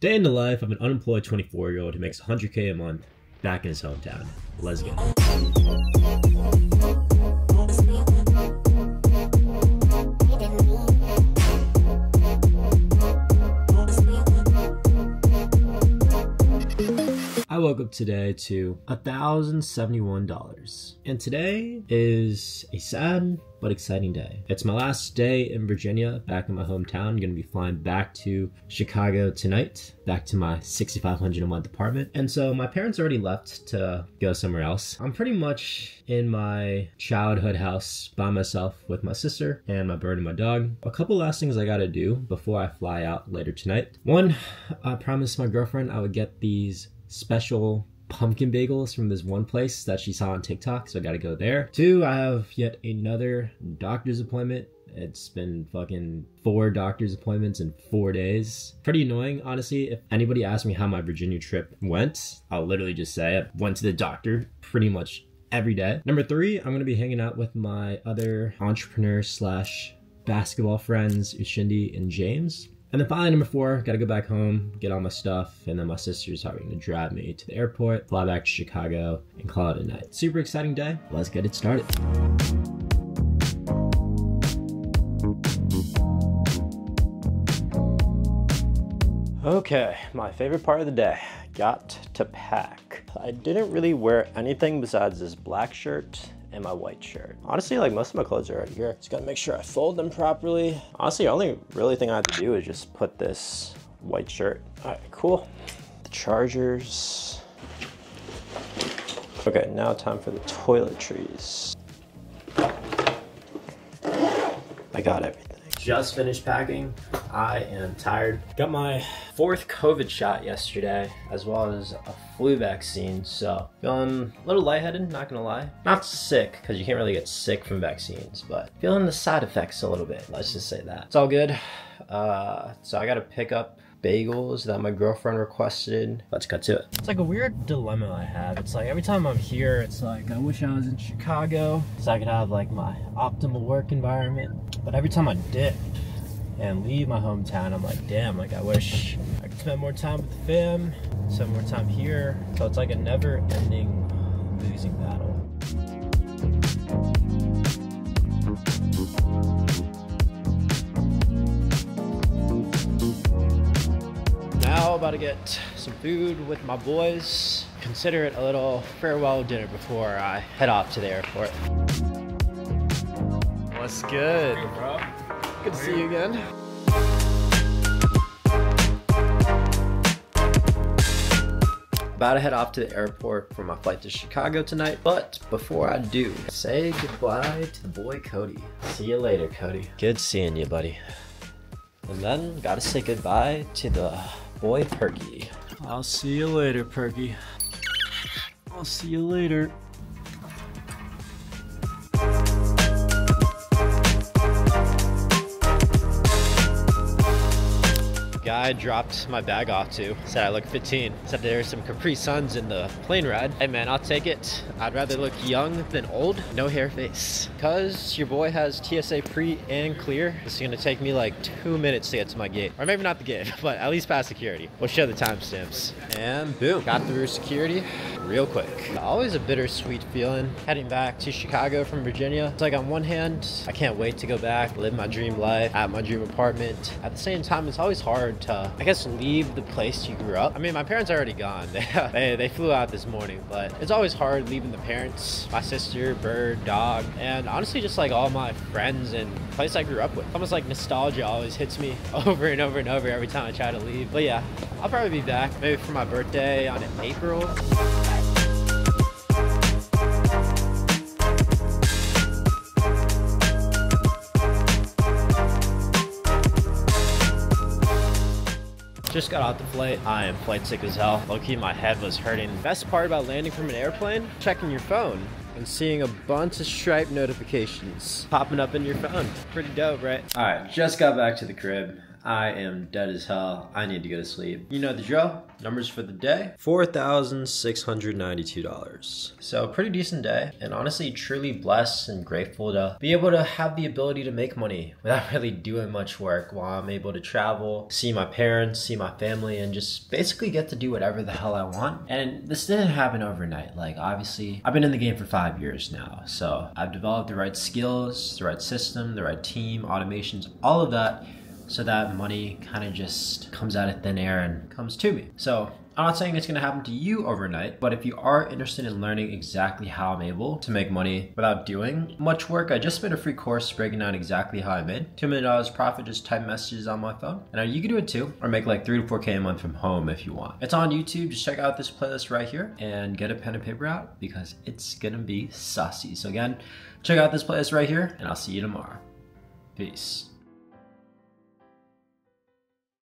Day in the life of an unemployed 24-year-old who makes 100K a month back in his hometown. Let's go. I woke up today to $1,071, and today is a sad but exciting day. It's my last day in Virginia, back in my hometown. I'm gonna be flying back to Chicago tonight, back to my $6,500 a month apartment. And so my parents already left to go somewhere else. I'm pretty much in my childhood house by myself with my sister and my bird and my dog. A couple last things I gotta do before I fly out later tonight. One, I promised my girlfriend I would get these special pumpkin bagels from this one place that she saw on TikTok, so I gotta go there. Two, I have yet another doctor's appointment. It's been fucking 4 doctor's appointments in 4 days. Pretty annoying, honestly. If anybody asks me how my Virginia trip went, I'll literally just say I went to the doctor pretty much every day. Number 3, I'm gonna be hanging out with my other entrepreneur slash basketball friends, Ushindi and James. And then finally, number 4, gotta go back home, get all my stuff, and then my sister's probably gonna drive me to the airport, fly back to Chicago, and call it a night. Super exciting day. Let's get it started. Okay, my favorite part of the day. Got to pack. I didn't really wear anything besides this black shirt and my white shirt. Honestly, like most of my clothes are already here. Just gotta make sure I fold them properly. Honestly, the only really thing I have to do is just put this white shirt. All right, cool. The chargers. Okay, now time for the toiletries. I got everything. Just finished packing. I am tired. Got my 4th COVID shot yesterday, as well as a flu vaccine, so feeling a little lightheaded, not gonna lie. Not sick, because you can't really get sick from vaccines, but feeling the side effects a little bit, let's just say that. It's all good. So I gotta pick up bagels that my girlfriend requested. Let's cut to it. It's like a weird dilemma I have. It's like every time I'm here, it's like I wish I was in Chicago so I could have like my optimal work environment. But every time I dip and leave my hometown, I'm like, damn, like I wish I could spend more time with the fam, spend more time here. So it's like a never-ending losing battle. Now about to get some food with my boys. Consider it a little farewell dinner before I head off to the airport. What's good? Hey, bro. Good to see you again. About to head off to the airport for my flight to Chicago tonight, but before I do, say goodbye to the boy Cody. See you later, Cody. Good seeing you, buddy. And then gotta say goodbye to the boy Perky. I'll see you later, Perky. I'll see you later. Guy dropped my bag off to, said I look 15, said there's some Capri Suns in the plane ride. Hey man, I'll take it. I'd rather look young than old, no hair face. Cause your boy has TSA pre and clear, it's gonna take me like 2 minutes to get to my gate. Or maybe not the gate, but at least past security. We'll show the timestamps. And boom, got through security real quick. Always a bittersweet feeling heading back to Chicago from Virginia. It's like on one hand, I can't wait to go back, live my dream life at my dream apartment. At the same time, it's always hard to, I guess, leave the place you grew up. I mean, my parents are already gone. They flew out this morning, but it's always hard leaving the parents, my sister, bird, dog, and honestly just like all my friends and place I grew up with. Almost like nostalgia always hits me over and over and over every time I try to leave. But yeah, I'll probably be back maybe for my birthday on April. Just got off the flight. I am flight sick as hell. Low-key, my head was hurting. Best part about landing from an airplane, checking your phone and seeing a bunch of Stripe notifications popping up in your phone. Pretty dope, right? All right, just got back to the crib. I am dead as hell. I need to go to sleep. You know the drill. Numbers for the day, $4,692. So pretty decent day, and honestly truly blessed and grateful to be able to have the ability to make money without really doing much work, while I'm able to travel, see my parents, see my family, and just basically get to do whatever the hell I want. And this didn't happen overnight. Like, obviously I've been in the game for 5 years now, so I've developed the right skills, the right system, the right team, automations, all of that, so that money kind of just comes out of thin air and comes to me. So I'm not saying it's going to happen to you overnight, but if you are interested in learning exactly how I'm able to make money without doing much work, I just made a free course breaking down exactly how I made $2 million profit, just type messages on my phone. And you can do it too, or make like 3 to 4K a month from home if you want. It's on YouTube. Just check out this playlist right here and get a pen and paper out, because it's going to be saucy. So again, check out this playlist right here, and I'll see you tomorrow. Peace.